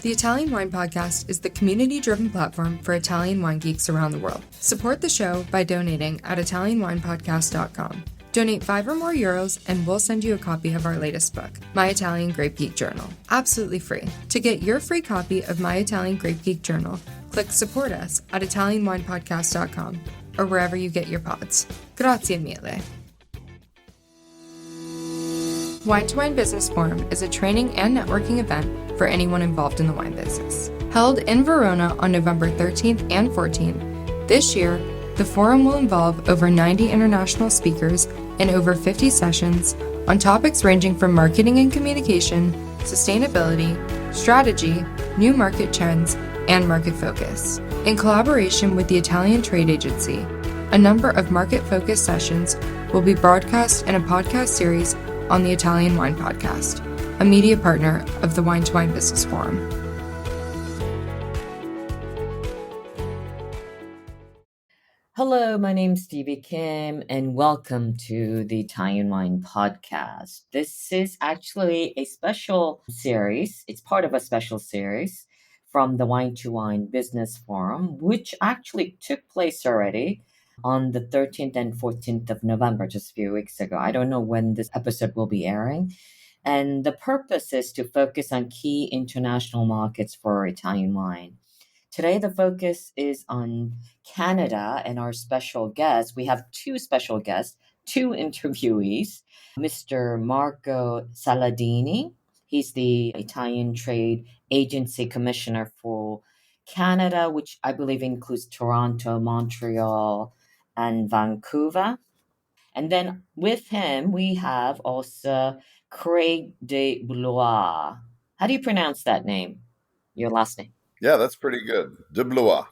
The Italian Wine Podcast is the community-driven platform for Italian wine geeks around the world. Support the show by donating at ItalianWinePodcast.com. Donate €5 or more and we'll send you a copy of our latest book, My Italian Grape Geek Journal, absolutely free. To get your free copy of My Italian Grape Geek Journal, click Support Us at ItalianWinePodcast.com or wherever you get your pods. Grazie mille. Wine2Wine Business Forum is a training and networking event for anyone involved in the wine business. Held in Verona on November 13th and 14th, this year, the forum will involve over 90 international speakers and over 50 sessions on topics ranging from marketing and communication, sustainability, strategy, new market trends, and market focus. In collaboration with the Italian Trade Agency, a number of market-focused sessions will be broadcast in a podcast series on the Italian Wine Podcast, a media partner of the Wine2Wine Business Forum. Hello, my name's Stevie Kim, and welcome to the Italian Wine Podcast. This is actually a special series. It's part of a special series from the Wine2Wine Business Forum, which actually took place already on the 13th and 14th of November, just a few weeks ago. I don't know when this episode will be airing. And the purpose is to focus on key international markets for Italian wine. Today, the focus is on Canada and our special guest. We have two special guests, two interviewees. Mr. Marco Saladini, he's the Italian Trade Agency Commissioner for Canada, which I believe includes Toronto, Montreal, and Vancouver. And then with him, we have also Craig de Blois. How do you pronounce that name? Your last name? Yeah, that's pretty good. De Blois.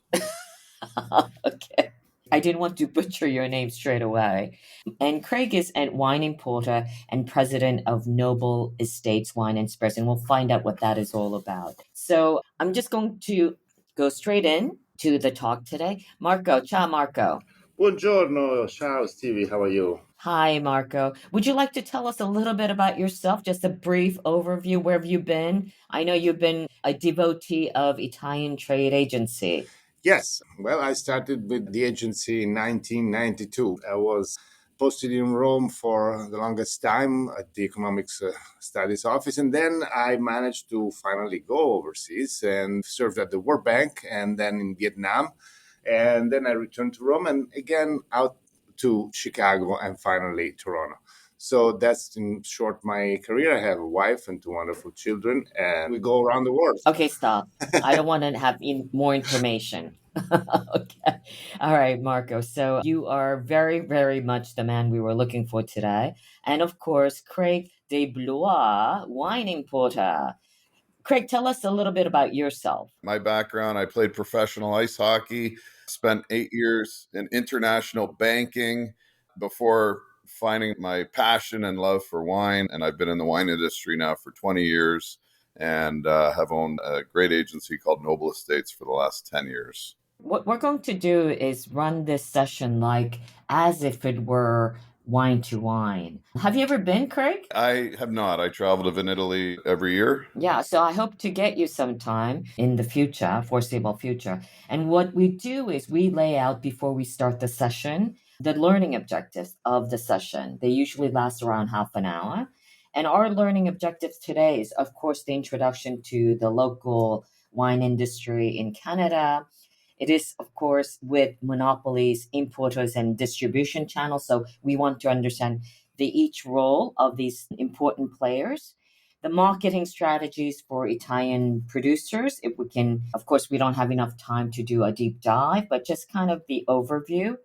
Okay. I didn't want to butcher your name straight away. And Craig is a wine importer and president of Noble Estates Wine and Spirits, and we'll find out what that is all about. So I'm just going to go straight in to the talk today. Marco, ciao Marco. Buongiorno, ciao Stevie, how are you? Hi, Marco. Would you like to tell us a little bit about yourself? Just a brief overview. Where have you been? I know you've been a devotee of Italian Trade Agency. Yes, well, I started with the agency in 1992. I was posted in Rome for the longest time at the Economics Studies Office, and then I managed to finally go overseas and served at the World Bank and then in Vietnam. And then I returned to Rome and again out to Chicago and finally Toronto. So that's in short my career. I have a wife and two wonderful children, and we go around the world. Okay, stop. I don't want to have more information. Okay. All right, Marco. So you are very, very much the man we were looking for today. And of course, Craig de Blois, wine importer. Craig, tell us a little bit about yourself. My background, I played professional ice hockey, spent 8 years in international banking before finding my passion and love for wine. And I've been in the wine industry now for 20 years and have owned a great agency called Noble Estates for the last 10 years. What we're going to do is run this session like as if it were Wine2Wine. Have you ever been, Craig? I have not. I travel to Italy every year. Yeah, so I hope to get you sometime in the future, foreseeable future. And what we do is we lay out before we start the session the learning objectives of the session. They usually last around half an hour. And our learning objectives today is, of course, the introduction to the local wine industry in Canada. It is, of course, with monopolies, importers, and distribution channels. So we want to understand each role of these important players, the marketing strategies for Italian producers. If we can, of course, we don't have enough time to do a deep dive, but just kind of the overview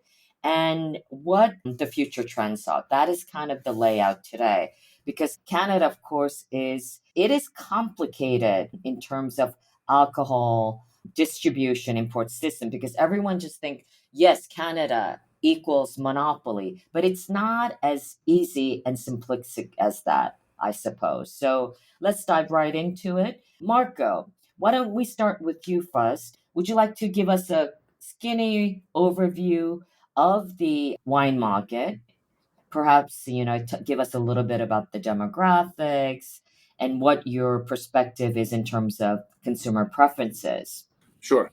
and what the future trends are. That is kind of the layout today. Because Canada, of course, it is complicated in terms of alcohol distribution import system, because everyone just think, yes, Canada equals monopoly, but it's not as easy and simplistic as that, I suppose. So let's dive right into it. Marco, why don't we start with you first? Would you like to give us a skinny overview of the wine market? Perhaps, give us a little bit about the demographics and what your perspective is in terms of consumer preferences. Sure.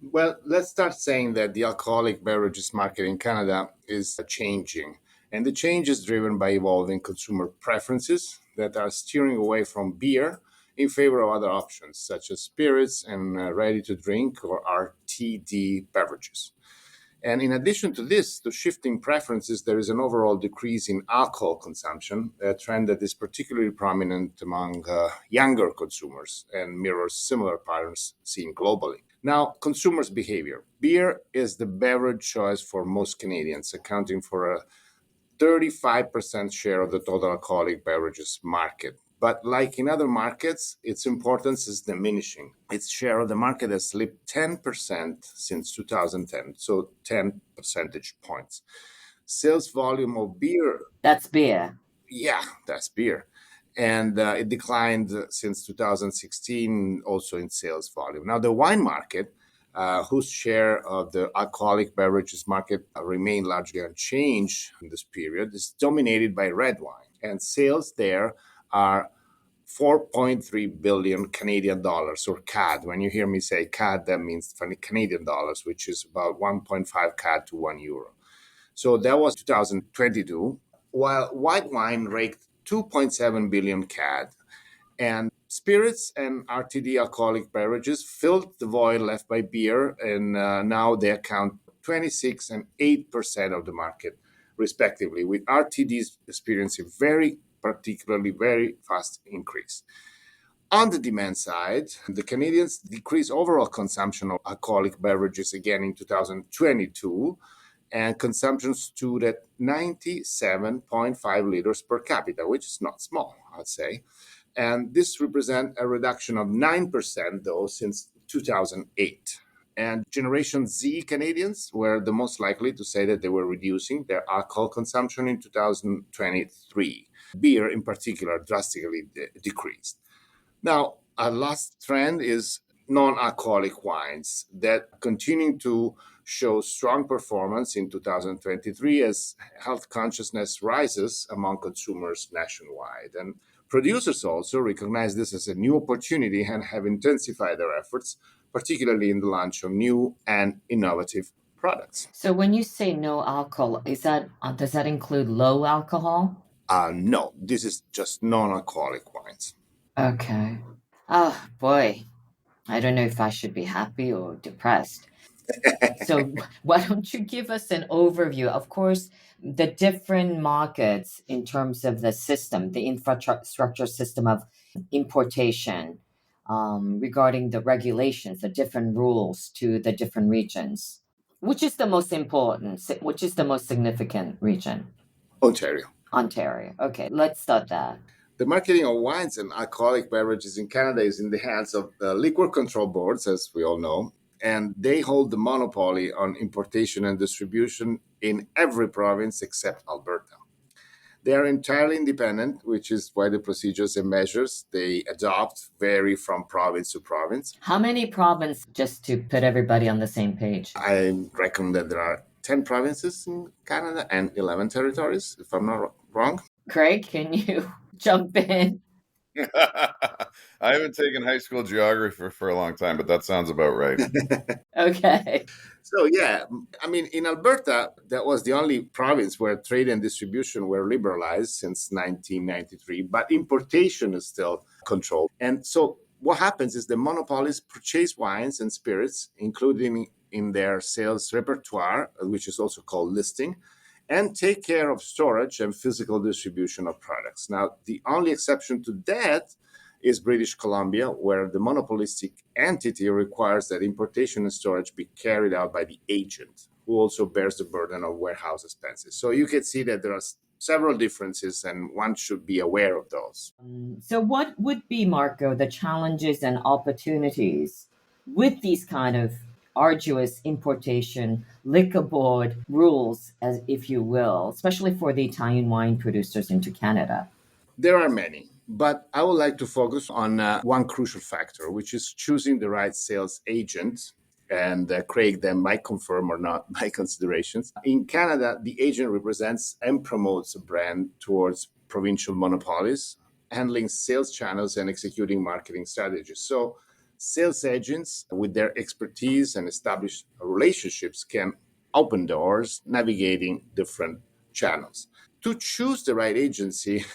Well, let's start saying that the alcoholic beverages market in Canada is changing. And the change is driven by evolving consumer preferences that are steering away from beer in favor of other options, such as spirits and ready to drink or RTD beverages. And in addition to this, to shifting preferences, there is an overall decrease in alcohol consumption, a trend that is particularly prominent among younger consumers and mirrors similar patterns seen globally. Now, consumers' behavior. Beer is the beverage choice for most Canadians, accounting for a 35% share of the total alcoholic beverages market. But like in other markets, its importance is diminishing. Its share of the market has slipped 10% since 2010, so 10 percentage points. Sales volume of beer, That's beer. yeah, that's beer. And it declined since 2016, also in sales volume. Now, the wine market, whose share of the alcoholic beverages market remained largely unchanged in this period, is dominated by red wine. And sales there are 4.3 billion Canadian dollars, or CAD. When you hear me say CAD, that means Canadian dollars, which is about 1.5 CAD to 1 euro. So that was 2022, while white wine raked 2.7 billion CAD, and spirits and RTD alcoholic beverages filled the void left by beer, and now they account 26 and 8% of the market, respectively, with RTDs experiencing particularly very fast increase. On the demand side, the Canadians decreased overall consumption of alcoholic beverages again in 2022, and consumption stood at 97.5 liters per capita, which is not small, I'd say. And this represents a reduction of 9%, though, since 2008. And Generation Z Canadians were the most likely to say that they were reducing their alcohol consumption in 2023. Beer, in particular, drastically decreased. Now, our last trend is non-alcoholic wines that continuing to show strong performance in 2023 as health consciousness rises among consumers nationwide. And producers also recognize this as a new opportunity and have intensified their efforts, particularly in the launch of new and innovative products. So when you say no alcohol, does that include low alcohol? No, this is just non-alcoholic wines. Okay. Oh boy, I don't know if I should be happy or depressed. So why don't you give us an overview? Of course, the different markets in terms of the system, the infrastructure system of importation, regarding the regulations, the different rules to the different regions. Which is the most important? Which is the most significant region? Ontario. Ontario. Okay, let's start that. The marketing of wines and alcoholic beverages in Canada is in the hands of liquor control boards, as we all know, and they hold the monopoly on importation and distribution in every province except Alberta. They are entirely independent, which is why the procedures and measures they adopt vary from province to province. How many provinces, just to put everybody on the same page? I reckon that there are 10 provinces in Canada and 11 territories, if I'm not wrong. Craig, can you jump in? I haven't taken high school geography for a long time, but that sounds about right. Okay. So, yeah, I mean, in Alberta, that was the only province where trade and distribution were liberalized since 1993, but importation is still controlled. And so what happens is the monopolies purchase wines and spirits, including in their sales repertoire, which is also called listing, and take care of storage and physical distribution of products. Now, the only exception to that is British Columbia, where the monopolistic entity requires that importation and storage be carried out by the agent, who also bears the burden of warehouse expenses. So you can see that there are several differences, and one should be aware of those. So what would be, Marco, the challenges and opportunities with these kind of arduous importation liquor board rules, as if you will, especially for the Italian wine producers into Canada? There are many, but I would like to focus on one crucial factor, which is choosing the right sales agent. And Craig then might confirm or not my considerations. In Canada, the agent represents and promotes a brand towards provincial monopolies handling sales channels and executing marketing strategies. So, sales agents, with their expertise and established relationships, can open doors navigating different channels. To choose the right agency,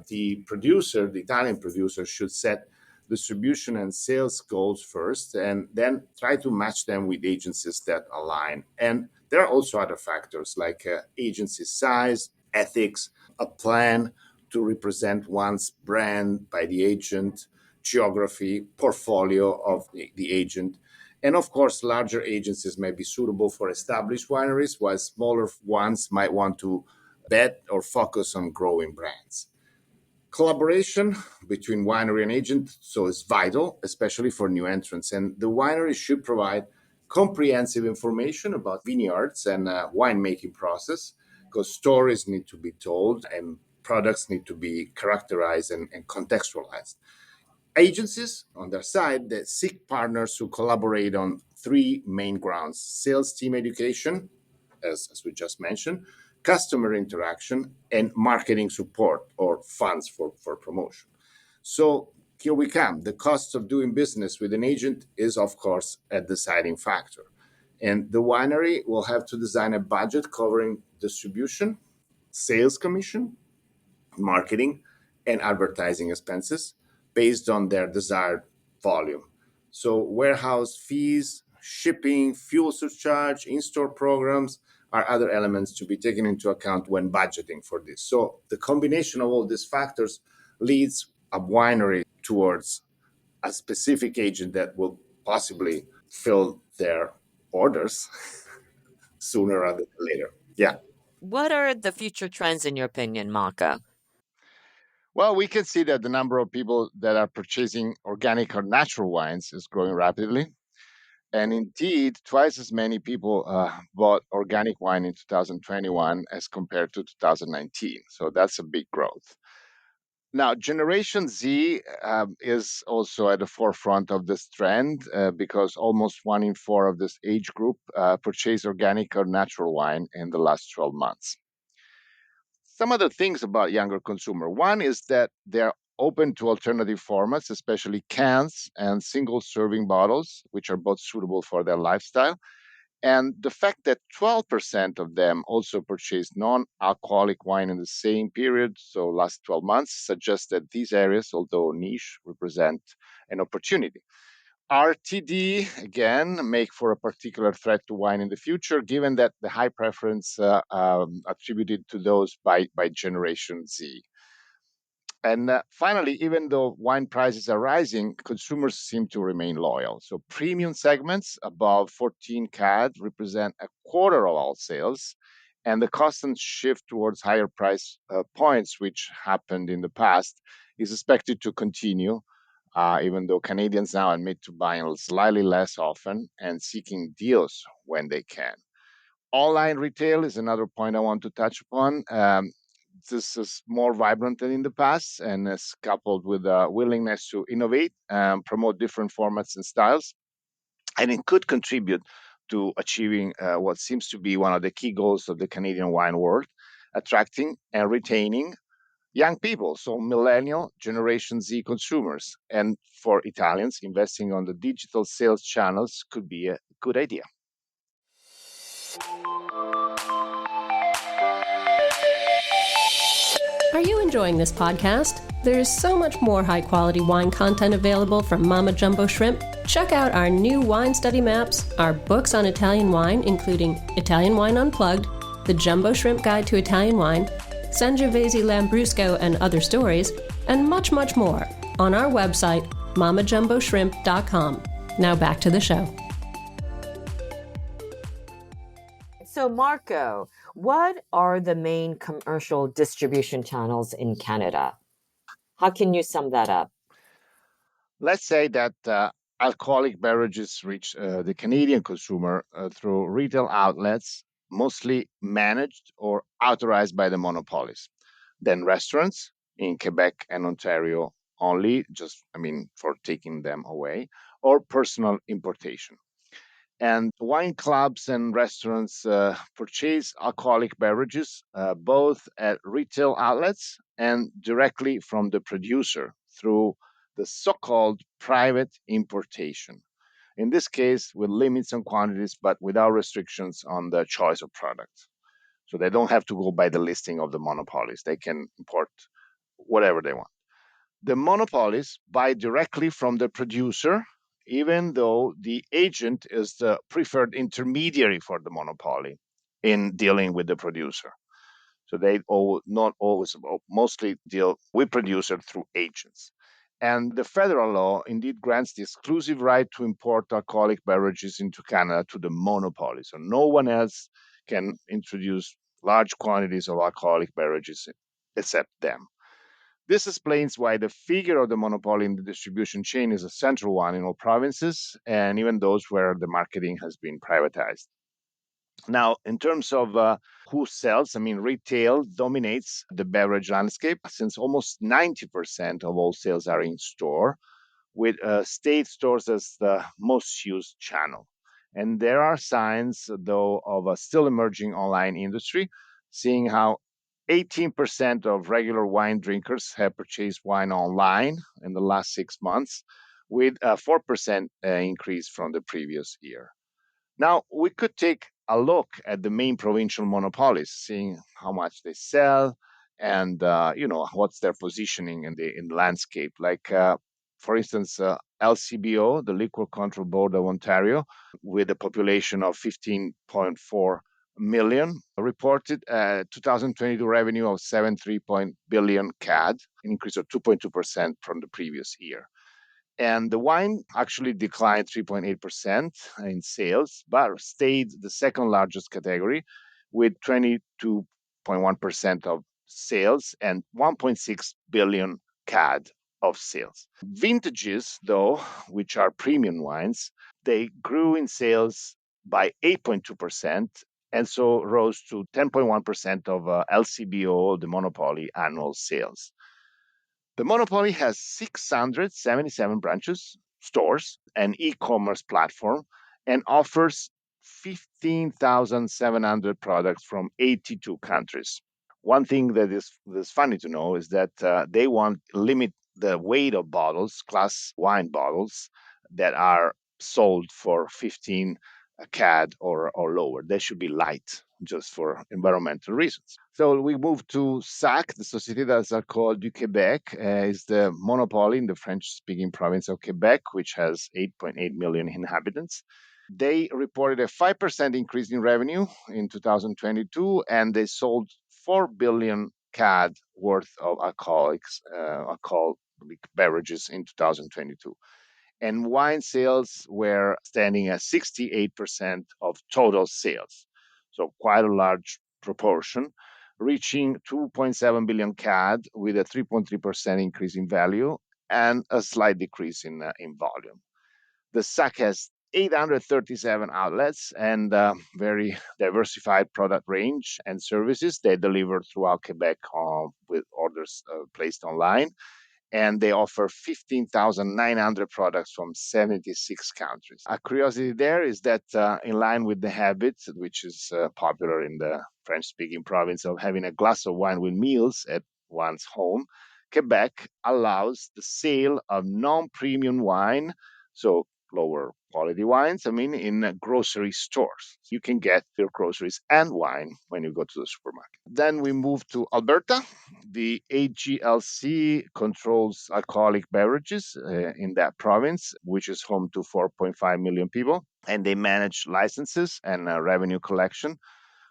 the Italian producer, should set distribution and sales goals first and then try to match them with agencies that align. And there are also other factors like agency size, ethics, a plan to represent one's brand by the agent, geography, portfolio of the agent. And of course, larger agencies may be suitable for established wineries, while smaller ones might want to bet or focus on growing brands. Collaboration between winery and agent so is vital, especially for new entrants. And the winery should provide comprehensive information about vineyards and winemaking process, because stories need to be told and products need to be characterized and contextualized. Agencies, on their side, they seek partners who collaborate on three main grounds: sales team education, as we just mentioned, customer interaction, and marketing support or funds for promotion. So here we come. The cost of doing business with an agent is, of course, a deciding factor. And the winery will have to design a budget covering distribution, sales commission, marketing, and advertising expenses based on their desired volume. So, warehouse fees, shipping, fuel surcharge, in store programs are other elements to be taken into account when budgeting for this. So, the combination of all these factors leads a winery towards a specific agent that will possibly fill their orders sooner rather than later. Yeah. What are the future trends in your opinion, Marco? Well, we can see that the number of people that are purchasing organic or natural wines is growing rapidly. And indeed, twice as many people bought organic wine in 2021 as compared to 2019. So that's a big growth. Now, Generation Z is also at the forefront of this trend because almost 1 in 4 of this age group purchased organic or natural wine in the last 12 months. Some other things about younger consumer. One is that they're open to alternative formats, especially cans and single serving bottles, which are both suitable for their lifestyle. And the fact that 12% of them also purchased non alcoholic wine in the same period, so last 12 months, suggests that these areas, although niche, represent an opportunity. RTD, again, make for a particular threat to wine in the future, given that the high preference attributed to those by Generation Z. And finally, even though wine prices are rising, consumers seem to remain loyal. So premium segments above 14 CAD represent a quarter of all sales. And the constant shift towards higher price points, which happened in the past, is expected to continue, even though Canadians now admit to buying slightly less often and seeking deals when they can. Online retail is another point I want to touch upon. This is more vibrant than in the past and is coupled with a willingness to innovate and promote different formats and styles. And it could contribute to achieving what seems to be one of the key goals of the Canadian wine world: attracting and retaining young people, so millennial Generation Z consumers. And for Italians, investing on the digital sales channels could be a good idea. Are you enjoying this podcast? There's so much more high-quality wine content available from Mama Jumbo Shrimp. Check out our new wine study maps, our books on Italian wine, including Italian Wine Unplugged, The Jumbo Shrimp Guide to Italian Wine, Sangiovese Lambrusco and Other Stories, and much, much more on our website, mamajumboshrimp.com. Now back to the show. So, Marco, what are the main commercial distribution channels in Canada? How can you sum that up? Let's say that alcoholic beverages reach the Canadian consumer through retail outlets, mostly managed or authorized by the monopolies. Then restaurants in Quebec and Ontario only, for taking them away, or personal importation. And wine clubs and restaurants purchase alcoholic beverages both at retail outlets and directly from the producer through the so-called private importation. In this case, with limits on quantities, but without restrictions on the choice of products. So they don't have to go by the listing of the monopolies. They can import whatever they want. The monopolies buy directly from the producer, even though the agent is the preferred intermediary for the monopoly in dealing with the producer. So they not always, mostly deal with producer through agents. And the federal law indeed grants the exclusive right to import alcoholic beverages into Canada to the monopoly. So no one else can introduce large quantities of alcoholic beverages except them. This explains why the figure of the monopoly in the distribution chain is a central one in all provinces, and even those where the marketing has been privatized. Now, in terms of who sells, retail dominates the beverage landscape since almost 90% of all sales are in store, with state stores as the most used channel. And there are signs, though, of a still emerging online industry, seeing how 18% of regular wine drinkers have purchased wine online in the last 6 months, with a 4% increase from the previous year. Now, we could take a look at the main provincial monopolies, seeing how much they sell and what's their positioning in the landscape. Like, for instance, LCBO, the Liquor Control Board of Ontario, with a population of 15.4 million, reported 2022 revenue of 73 billion CAD, an increase of 2.2% from the previous year. And the wine actually declined 3.8% in sales, but stayed the second largest category with 22.1% of sales and 1.6 billion CAD of sales. Vintages, though, which are premium wines, they grew in sales by 8.2% and so rose to 10.1% of LCBO, the monopoly, annual sales. The monopoly has 677 branches, stores, an e-commerce platform, and offers 15,700 products from 82 countries. One thing that is funny to know is that they want to limit the weight of bottles, glass wine bottles, that are sold for 15 CAD or lower. They should be light, just for environmental reasons. So we move to SAC, the Société des Alcools du Québec, is the monopoly in the French-speaking province of Quebec, which has 8.8 million inhabitants. They reported a 5% increase in revenue in 2022, and they sold 4 billion CAD worth of alcoholic beverages in 2022. And wine sales were standing at 68% of total sales. So quite a large proportion, reaching 2.7 billion CAD with a 3.3% increase in value and a slight decrease in volume. The SAC has 837 outlets and a very diversified product range and services they deliver throughout Quebec with orders placed online. And they offer 15,900 products from 76 countries. A curiosity there is that in line with the habit, which is popular in the French-speaking province, of having a glass of wine with meals at one's home, Quebec allows the sale of non-premium wine, so lower quality wines, in grocery stores. You can get your groceries and wine when you go to the supermarket. Then we move to Alberta. The AGLC controls alcoholic beverages in that province, which is home to 4.5 million people, and they manage licenses and revenue collection,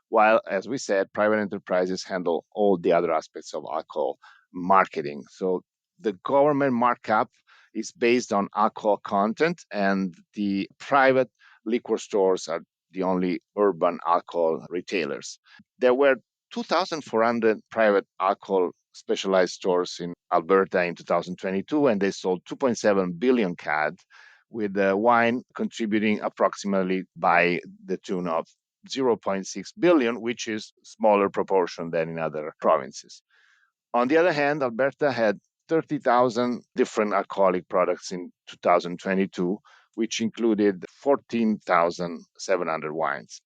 while, as we said, private enterprises handle all the other aspects of alcohol marketing. So the government markup is based on alcohol content, and the private liquor stores are the only urban alcohol retailers. There were 2,400 private alcohol specialized stores in Alberta in 2022, and they sold 2.7 billion CAD, with wine contributing approximately by the tune of 0.6 billion, which is smaller proportion than in other provinces. On the other hand, Alberta had 30,000 different alcoholic products in 2022, which included 14,700 wines.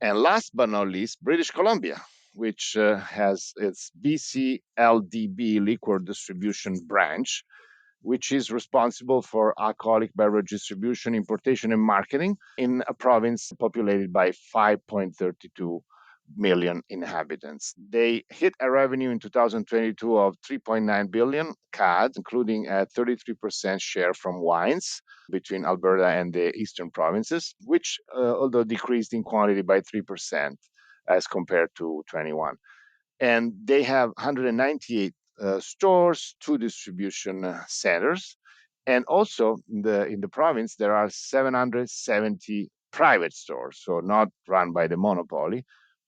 And last but not least, British Columbia, which has its BCLDB liquor distribution branch, which is responsible for alcoholic beverage distribution, importation, and marketing in a province populated by 5.32 million inhabitants. They hit a revenue in 2022 of 3.9 billion CAD, including a 33% share from wines between Alberta and the eastern provinces, which although decreased in quantity by 3% as compared to 21. And they have 198 stores, 2 distribution centers, and also in the province there are 770 private stores, so not run by the monopoly,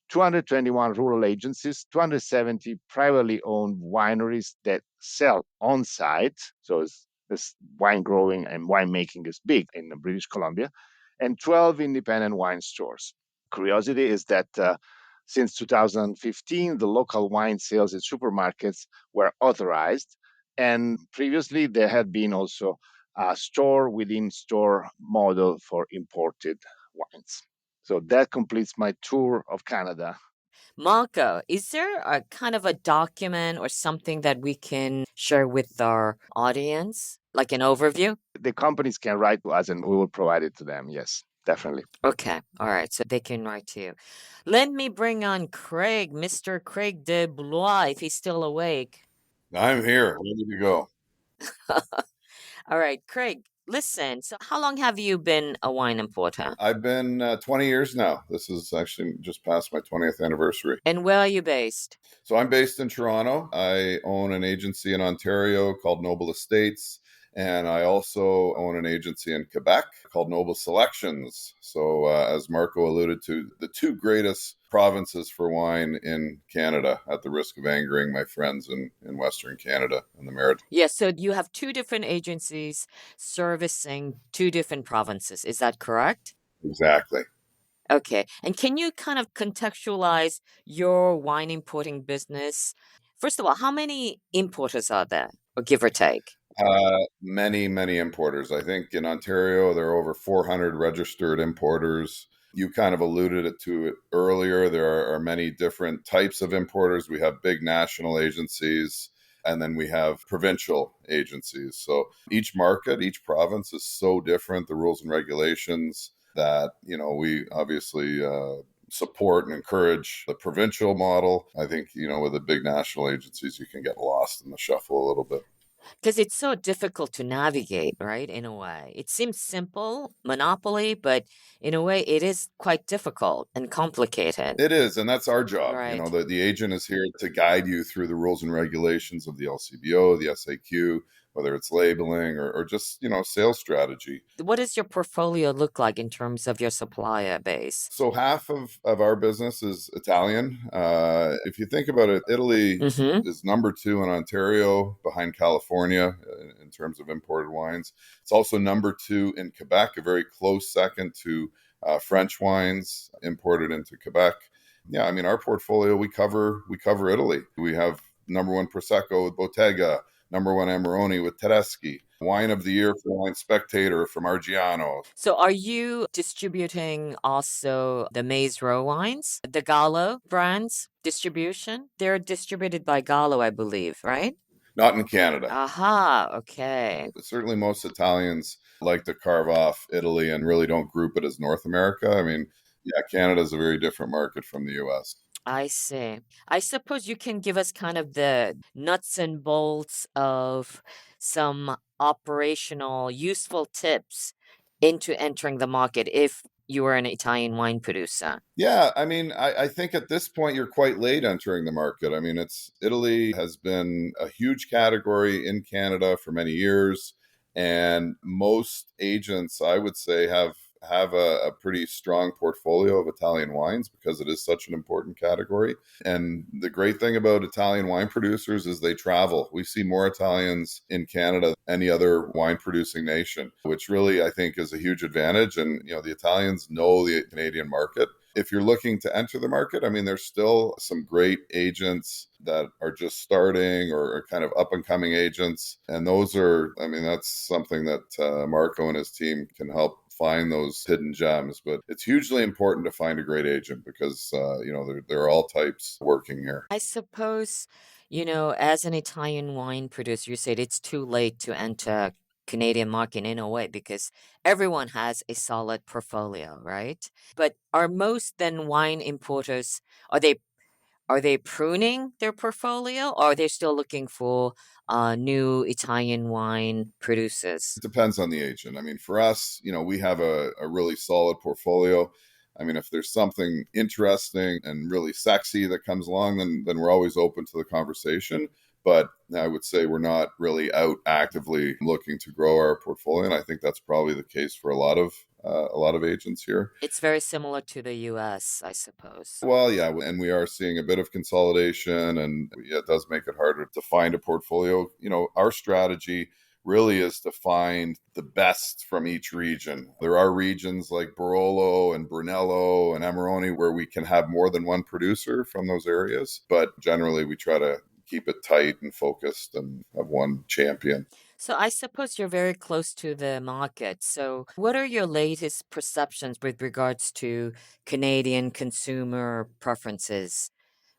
221 rural agencies, 270 privately owned wineries that sell on site. So this wine growing and winemaking is big in British Columbia, and 12 independent wine stores. Curiosity is that since 2015, the local wine sales in supermarkets were authorized. And previously, there had been also a store within store model for imported wines. So that completes my tour of Canada. Marco, is there a kind of a document or something that we can share with our audience, like an overview? The companies can write to us and we will provide it to them. Yes, definitely. Okay. All right. So they can write to you. Let me bring on Craig, Mr. Craig de Blois, if he's still awake. I'm here, ready to go. All right, Craig, listen. So how long have you been a wine importer? I've been 20 years now. This is actually just past my 20th anniversary. And where are you based? So I'm based in Toronto. I own an agency in Ontario called Noble Estates. And I also own an agency in Quebec called Noble Selections. So as Marco alluded to, the 2 greatest provinces for wine in Canada, at the risk of angering my friends in Western Canada and the Maritimes. Yes, so you have 2 different agencies servicing 2 different provinces. Is that correct? Exactly. Okay. And can you kind of contextualize your wine importing business? First of all, how many importers are there, or give or take? Many importers. I think in Ontario, there are over 400 registered importers. You kind of alluded to it earlier. There are many different types of importers. We have big national agencies, and then we have provincial agencies. So each market, each province is so different, the rules and regulations, that, we obviously support and encourage the provincial model. I think, with the big national agencies, you can get lost in the shuffle a little bit. Because it's so difficult to navigate, right? In a way, it seems simple, monopoly, but in a way, it is quite difficult and complicated. It is, and that's our job. Right. The agent is here to guide you through the rules and regulations of the LCBO, the SAQ, whether it's labeling or just, sales strategy. What does your portfolio look like in terms of your supplier base? So half of our business is Italian. If you think about it, Italy is number 2 in Ontario, behind California in terms of imported wines. It's also number 2 in Quebec, a very close second to French wines imported into Quebec. Yeah, I mean, our portfolio, we cover Italy. We have number 1 Prosecco with Bottega, number 1 Amarone with Tedeschi, Wine of the Year for Wine Spectator from Argiano. So are you distributing also the Maze Row wines, the Gallo brands distribution? They're distributed by Gallo, I believe, right? Not in Canada. Aha, okay. Certainly most Italians like to carve off Italy and really don't group it as North America. I mean, yeah, Canada is a very different market from the US. I see. I suppose you can give us kind of the nuts and bolts of some operational useful tips into entering the market if you are an Italian wine producer. Yeah, I mean, I think at this point you're quite late entering the market. I mean, Italy has been a huge category in Canada for many years, and most agents, I would say, have a pretty strong portfolio of Italian wines because it is such an important category. And the great thing about Italian wine producers is they travel. We see more Italians in Canada than any other wine producing nation, which really I think is a huge advantage. And, the Italians know the Canadian market. if you're looking to enter the market, I mean, there's still some great agents that are just starting or are kind of up and coming agents. And those are, I mean, that's something that Marco and his team can help find those hidden gems. But it's hugely important to find a great agent because, there are all types working here. I suppose, as an Italian wine producer, you said it's too late to enter Canadian market in a way because everyone has a solid portfolio, right? But are most then wine importers are they pruning their portfolio or are they still looking for new Italian wine producers? It depends on the agent. I mean, for us, we have a really solid portfolio. I mean, if there's something interesting and really sexy that comes along, then we're always open to the conversation. But I would say we're not really out actively looking to grow our portfolio, and I think that's probably the case for a lot of agents here. It's very similar to the US, I suppose. Well, yeah, and we are seeing a bit of consolidation, and yeah, it does make it harder to find a portfolio. Our strategy really is to find the best from each region. There are regions like Barolo and Brunello and Amarone where we can have more than one producer from those areas, but generally we try to keep it tight and focused and have one champion. So I suppose you're very close to the market. So what are your latest perceptions with regards to Canadian consumer preferences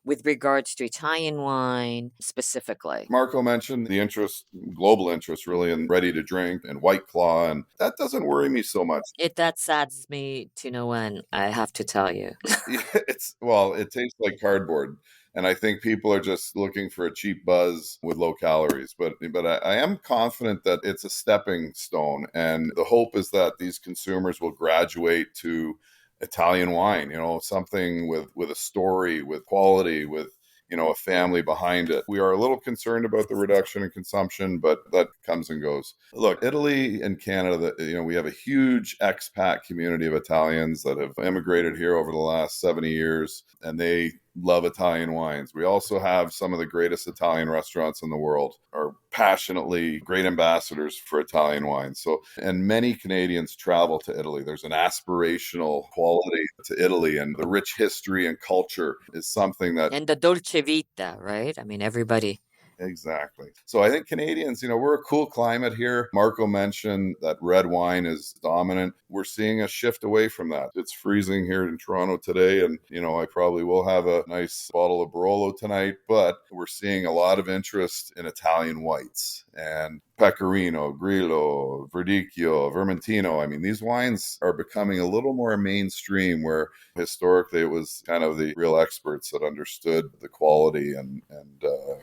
with regards to Italian wine specifically? Marco mentioned the global interest really in ready to drink and White Claw, and that doesn't worry me so much. That saddens me to no end, I have to tell you. It tastes like cardboard. And I think people are just looking for a cheap buzz with low calories. But I am confident that it's a stepping stone. And the hope is that these consumers will graduate to Italian wine, something with a story, with quality, with a family behind it. We are a little concerned about the reduction in consumption, but that comes and goes. Look, Italy and Canada, we have a huge expat community of Italians that have immigrated here over the last 70 years, and they love Italian wines. We also have some of the greatest Italian restaurants in the world are passionately great ambassadors for Italian wines. So, and many Canadians travel to Italy. There's an aspirational quality to Italy, and the rich history and culture is something that... And the dolce vita, right? I mean, everybody... Exactly. So I think Canadians, we're a cool climate here. Marco mentioned that red wine is dominant. We're seeing a shift away from that. It's freezing here in Toronto today, and, I probably will have a nice bottle of Barolo tonight, but we're seeing a lot of interest in Italian whites and Pecorino, Grillo, Verdicchio, Vermentino. I mean, these wines are becoming a little more mainstream, where historically it was kind of the real experts that understood the quality and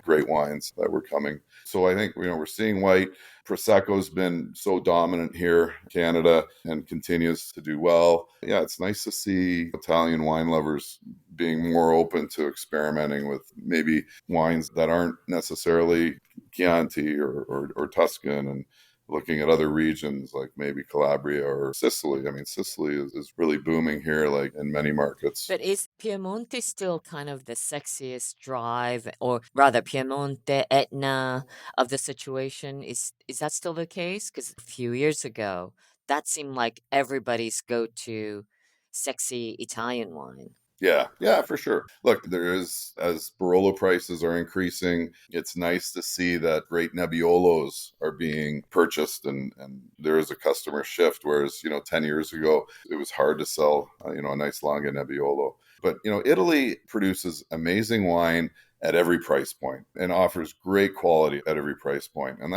great wines that were coming. So I think, we're seeing white. Prosecco's been so dominant here in Canada and continues to do well. Yeah, it's nice to see Italian wine lovers being more open to experimenting with maybe wines that aren't necessarily Chianti or Tuscan, and looking at other regions like maybe Calabria or Sicily. I mean, Sicily is really booming here, like in many markets. But is Piemonte still kind of the sexiest drive, or rather Piemonte, Etna of the situation? Is that still the case? Because a few years ago, that seemed like everybody's go-to sexy Italian wine. Yeah, for sure. Look, as Barolo prices are increasing, it's nice to see that great Nebbiolos are being purchased, and there is a customer shift, whereas, 10 years ago, it was hard to sell, a nice Longa Nebbiolo. But, Italy produces amazing wine at every price point and offers great quality at every price point. And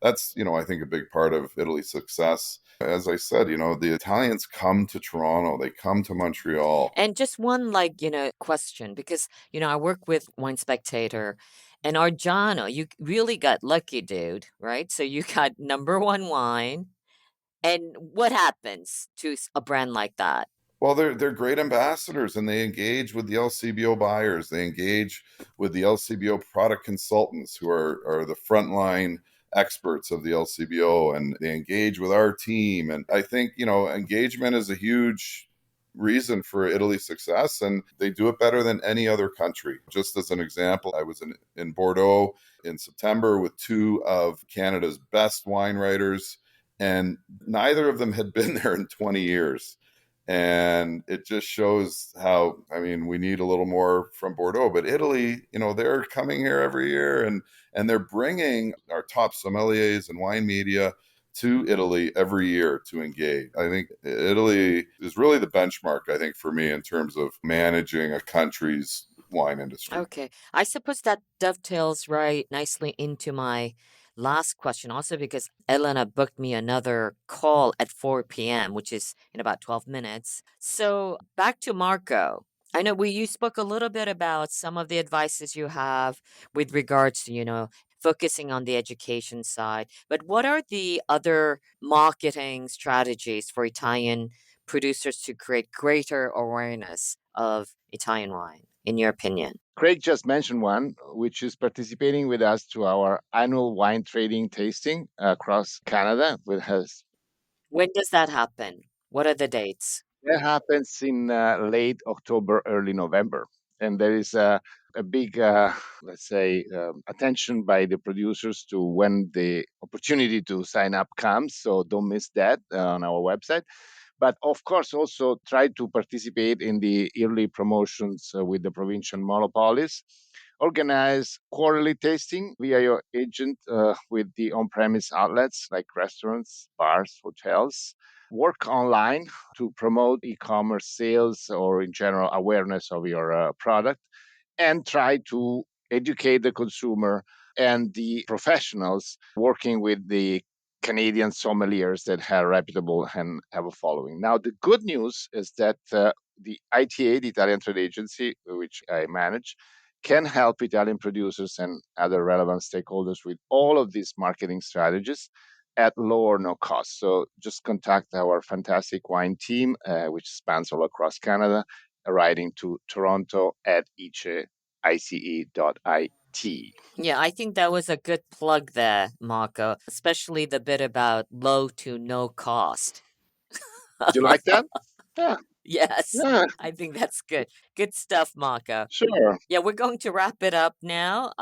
that's, I think a big part of Italy's success. As I said, the Italians come to Toronto, they come to Montreal. And just one, question, because, I work with Wine Spectator, and Argiano, you really got lucky, dude, right? So you got number one wine. And what happens to a brand like that? Well, they're great ambassadors, and they engage with the LCBO buyers. They engage with the LCBO product consultants, who are the frontline experts of the LCBO, and they engage with our team. And I think, engagement is a huge reason for Italy's success, and they do it better than any other country. Just as an example, I was in Bordeaux in September with two of Canada's best wine writers, and neither of them had been there in 20 years. And it just shows how, I mean, we need a little more from Bordeaux, but Italy, they're coming here every year, and they're bringing our top sommeliers and wine media to Italy every year to engage. I think Italy is really the benchmark, I think, for me in terms of managing a country's wine industry. Okay. I suppose that dovetails right nicely into my last question, also because Elena booked me another call at 4 p.m., which is in about 12 minutes. So back to Marco. I know you spoke a little bit about some of the advices you have with regards to, focusing on the education side, but what are the other marketing strategies for Italian producers to create greater awareness of Italian wine, in your opinion? Craig just mentioned one, which is participating with us to our annual wine trading tasting across Canada. When does that happen? What are the dates? That happens in late October, early November. And there is a big, let's say, attention by the producers to when the opportunity to sign up comes. So don't miss that on our website. But of course, also try to participate in the yearly promotions with the provincial monopolies. Organize quarterly tasting via your agent with the on premise outlets like restaurants, bars, hotels. Work online to promote e commerce sales or, in general, awareness of your product, and try to educate the consumer and the professionals working with the Canadian sommeliers that are reputable and have a following. Now, the good news is that the ITA, the Italian Trade Agency, which I manage, can help Italian producers and other relevant stakeholders with all of these marketing strategies at low or no cost. So just contact our fantastic wine team, which spans all across Canada, writing to Toronto at ice.it. Yeah, I think that was a good plug there, Marco, especially the bit about low to no cost. Do you like that? Yeah, Yes, yeah, I think that's good. Good stuff, Marco. sure. Yeah, we're going to wrap it up now.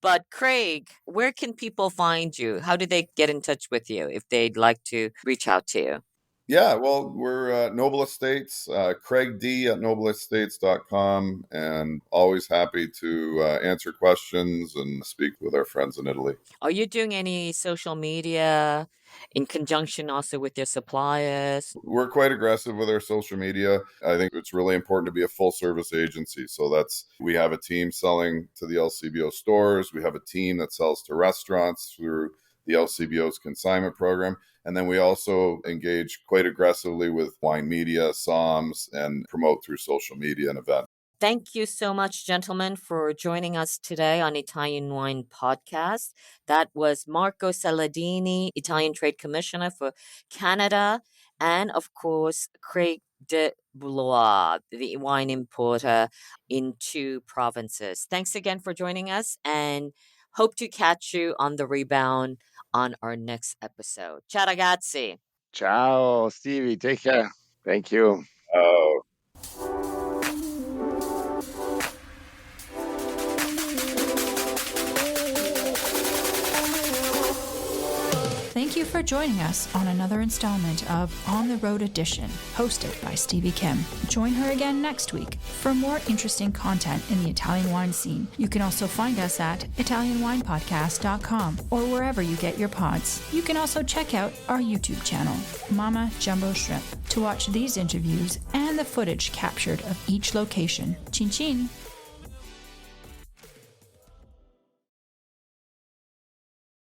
But Craig, where can people find you? How do they get in touch with you if they'd like to reach out to you? Yeah, well, we're Noble Estates, Craig D at nobleestates.com, and always happy to answer questions and speak with our friends in Italy. Are you doing any social media in conjunction also with your suppliers? We're quite aggressive with our social media. I think it's really important to be a full service agency. So we have a team selling to the LCBO stores. We have a team that sells to restaurants through the LCBO's consignment program. And then we also engage quite aggressively with wine media, SOMs, and promote through social media and events. Thank you so much, gentlemen, for joining us today on Italian Wine Podcast. That was Marco Saladini, Italian Trade Commissioner for Canada, and of course, Craig de Blois, the wine importer in 2 provinces. Thanks again for joining us, and hope to catch you on the rebound on our next episode. Ciao, ragazzi. Ciao, Stevie. Take care. Thank you. Thank you for joining us on another installment of On the Road Edition, hosted by Stevie Kim. Join her again next week for more interesting content in the Italian wine scene. You can also find us at ItalianWinePodcast.com or wherever you get your pods. You can also check out our YouTube channel, Mama Jumbo Shrimp, to watch these interviews and the footage captured of each location. Chin chin!